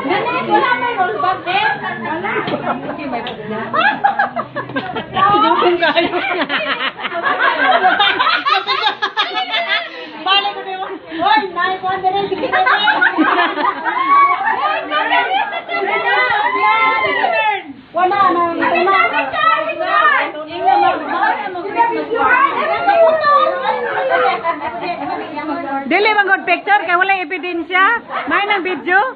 Ganit, wala may roll back there. Dugong kayo. Balik ko din mo. Hoy, nai ko andere sige na. Wala na. Dili bang good picture kay wala ebidensya? May nang video?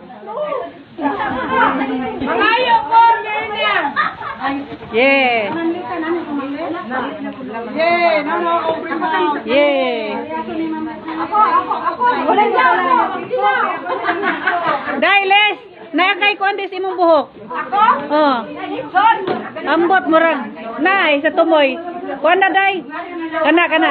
Mangayo ko niya. Yeah. Yeah, namo ko prima. Yeah. Ako. Wala niya. Dailes, na kay kuandis imong buhok. Ako? Oh. Ambot mo ra. Nay sa tumoy. Kuan na day. Kana.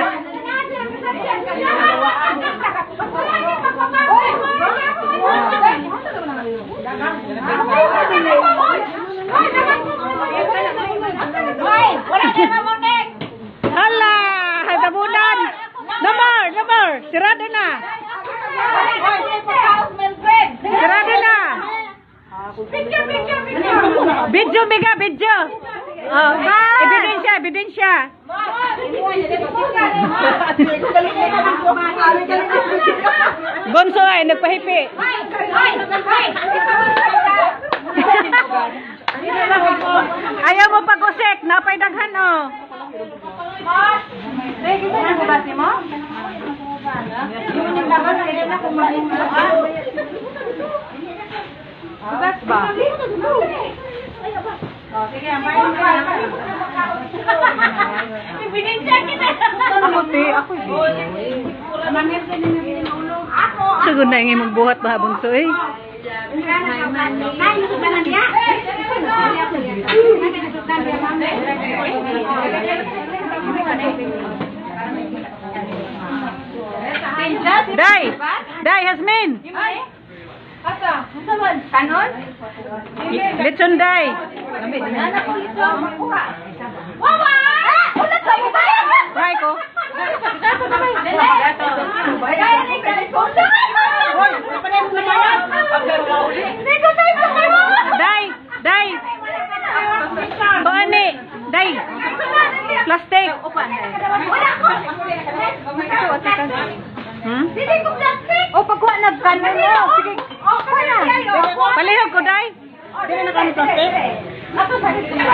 Hala, hadabunan. Number. Sirado na. Sirado na. Video. Oh, ebidensya. Bonso ay nagpahipi. Ayaw mo pag-usek, napay daghan oh. Bugas ba? Sige, main ka. Ebidensya kita. Ako. Sugod na yung magbuhat ba bunso eh. Day, Hasmin. Kanon? Litson day. Wawa! Ulat ka mo ba? Try ko. Day. Bani, day. Plastic. Hmm? O pagkuha nagkanon mo. Sige. Okay na. Palihog ko day. Dili na kami plastic. Ako sa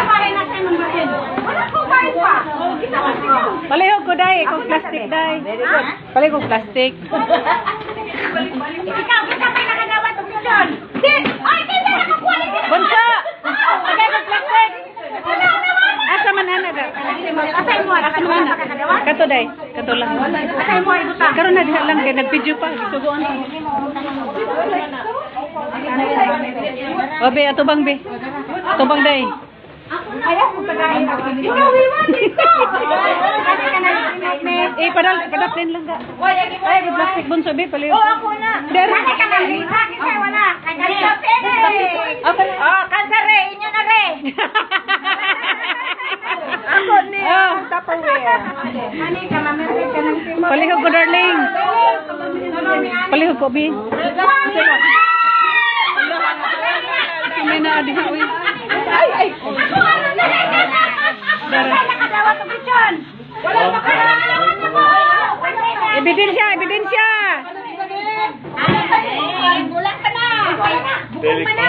pare na sa imong bahin. Wala ko kain pa. Kita ka siya. Palihog ko day, kung plastic day. Palihog plastic. Ikaw kita may nakadawat og picture. Di. Ay, kita nakakuha ni. Bunso. Tagay ko plastic. Asa man ana da? Asay mo ana. Kato day. Kato lang. Asay mo ibutang. Karon na diha lang kay nagvideo pa. Suguan pa. Obe, atubang be. Atubang day. Ayaw ko tagayin. Ikaw iwan dito. Eh, padaplin lang ka. Ay, plastic bunso be, palihog. Oh, ako na. Dali ka na. Kaya wala. Kansare, inyo na re. Ako niya. Tupperware. Ani ka, mamerin ka ng timo. Palihog ko, darling. Palihog ko, be. May naadiha, uy. Ay. Wala nakadawat ang pichon. Wala nakadawat niyo po. Ebidensya. Ay, bulan ka na. Bukong ka na.